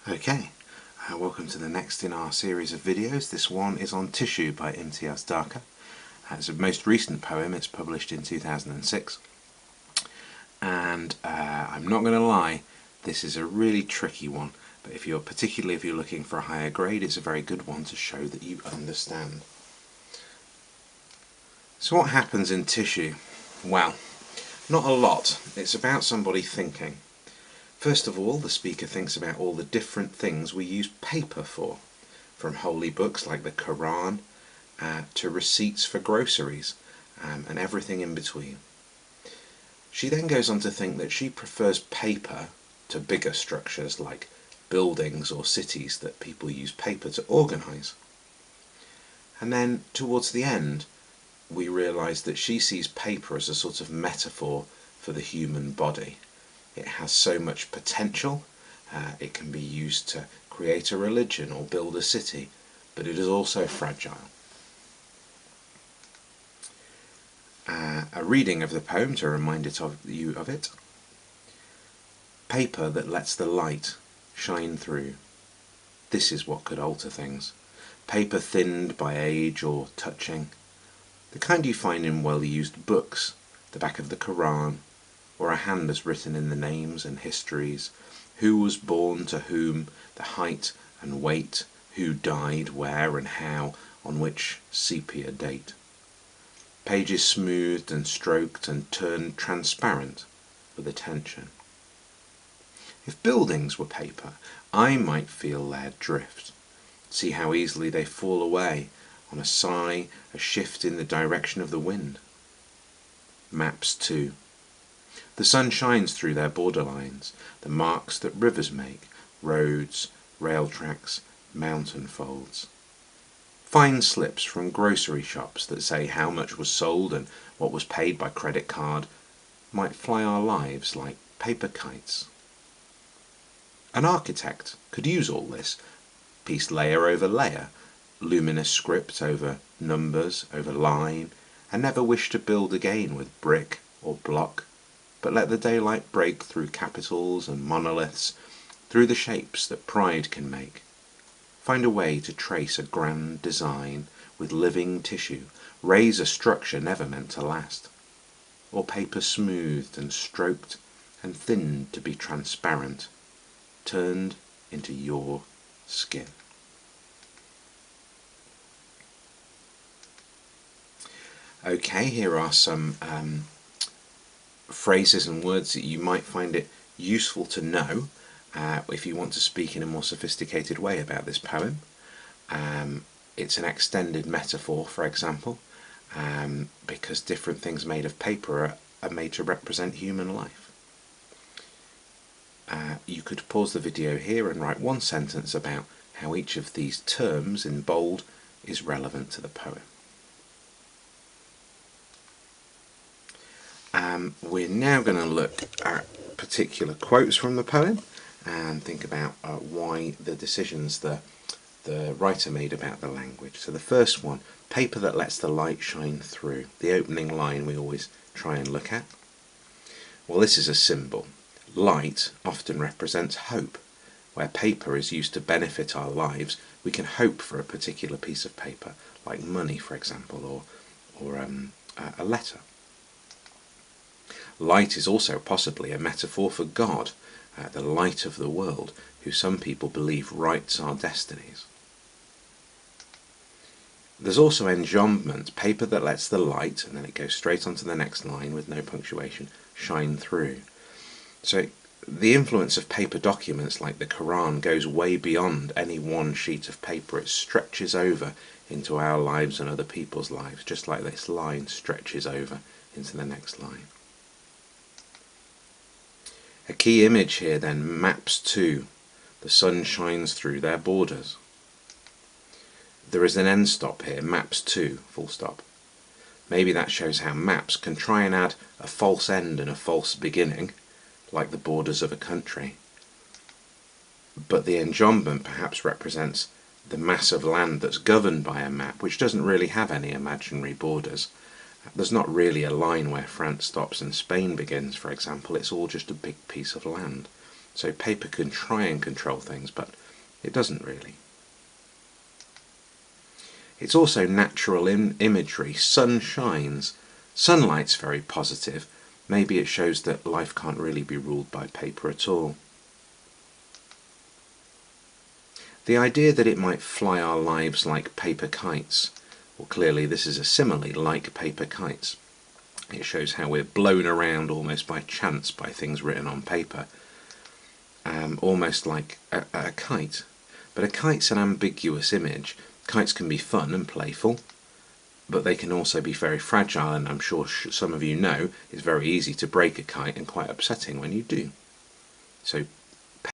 Okay, welcome to the next in our series of videos. This one is on Tissue by Imtiaz Dharka. It's a most recent poem. It's published in 2006, and I'm not going to lie, this is a really tricky one, but particularly if you're looking for a higher grade, it's a very good one to show that you understand. So what happens in Tissue? Well, not a lot. It's about somebody thinking. First of all, the speaker thinks about all the different things we use paper for, from holy books like the Quran to receipts for groceries and everything in between. She then goes on to think that she prefers paper to bigger structures like buildings or cities that people use paper to organise. And then towards the end, we realise that she sees paper as a sort of metaphor for the human body. It has so much potential. It can be used to create a religion or build a city, but it is also fragile. A reading of the poem to remind you of it. Paper that lets the light shine through. This is what could alter things. Paper thinned by age or touching. The kind you find in well-used books, the back of the Quran, or a hand has written in the names and histories, who was born to whom, the height and weight, who died, where and how, on which sepia date. Pages smoothed and stroked and turned transparent with attention. If buildings were paper, I might feel their drift. See how easily they fall away on a sigh, a shift in the direction of the wind. Maps too. The sun shines through their borderlines, the marks that rivers make, roads, rail tracks, mountain folds. Fine slips from grocery shops that say how much was sold and what was paid by credit card might fly our lives like paper kites. An architect could use all this, piece layer over layer, luminous script over numbers, over line, and never wish to build again with brick or block, but let the daylight break through capitals and monoliths, through the shapes that pride can make. Find a way to trace a grand design with living tissue, raise a structure never meant to last. Or paper smoothed and stroked and thinned to be transparent, turned into your skin. Okay, here are some phrases and words that you might find it useful to know if you want to speak in a more sophisticated way about this poem. It's an extended metaphor, for example, because different things made of paper are made to represent human life. You could pause the video here and write one sentence about how each of these terms in bold is relevant to the poem. We're now going to look at particular quotes from the poem and think about why the decisions the writer made about the language. So the first one, paper that lets the light shine through. The opening line we always try and look at. Well, this is a symbol. Light often represents hope. Where paper is used to benefit our lives, we can hope for a particular piece of paper, like money, for example, or a letter. Light is also possibly a metaphor for God, the light of the world, who some people believe writes our destinies. There's also enjambment, paper that lets the light, and then it goes straight onto the next line with no punctuation, shine through. So the influence of paper documents like the Quran goes way beyond any one sheet of paper. It stretches over into our lives and other people's lives, just like this line stretches over into the next line. A key image here then, maps to. The sun shines through their borders. There is an end stop here, maps to, full stop. Maybe that shows how maps can try and add a false end and a false beginning, like the borders of a country. But the enjambment perhaps represents the mass of land that's governed by a map, which doesn't really have any imaginary borders. There's not really a line where France stops and Spain begins, for example. It's all just a big piece of land. So paper can try and control things, but it doesn't really. It's also natural imagery. Sun shines. Sunlight's very positive. Maybe it shows that life can't really be ruled by paper at all. The idea that it might fly our lives like paper kites, well, clearly this is a simile, like paper kites. It shows how we're blown around almost by chance by things written on paper, almost like a kite. But a kite's an ambiguous image. Kites can be fun and playful, but they can also be very fragile, and I'm sure some of you know it's very easy to break a kite and quite upsetting when you do. So